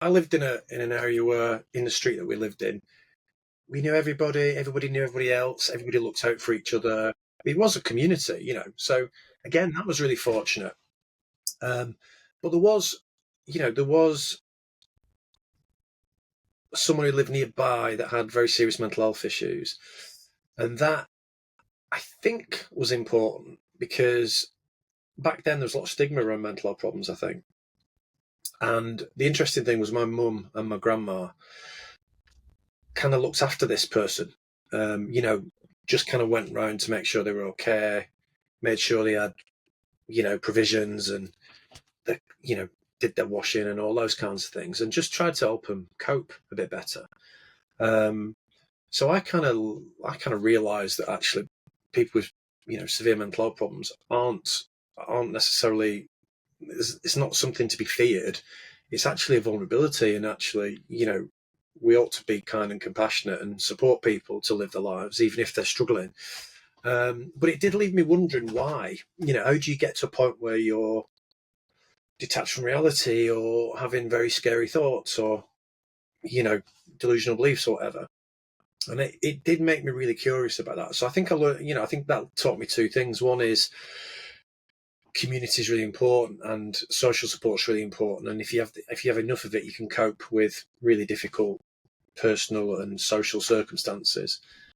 I lived in an area where, in the street that we lived in, we knew everybody. Everybody knew everybody else. Everybody looked out for each other. It was a community, So again, that was really fortunate. Um, but there was someone who lived nearby that had very serious mental health issues, and that I think was important because back then there was a lot of stigma around mental health problems. I think, and the interesting thing was my mum and my grandma kind of looked after this person. Just kind of went round to make sure they were okay, made sure they had provisions and the did their washing and all those kinds of things, and just tried to help them cope a bit better. Um, so I kind of realised that actually people with severe mental health problems aren't necessarily it's not something to be feared. It's actually a vulnerability, and actually we ought to be kind and compassionate and support people to live their lives even if they're struggling. But it did leave me wondering why. How do you get to a point where you're detached from reality or having very scary thoughts or you know delusional beliefs or whatever? And it did make me really curious about that. So I think I learned, I think that taught me two things. One is community is really important and social support is really important. And if you have enough of it, you can cope with really difficult personal and social circumstances.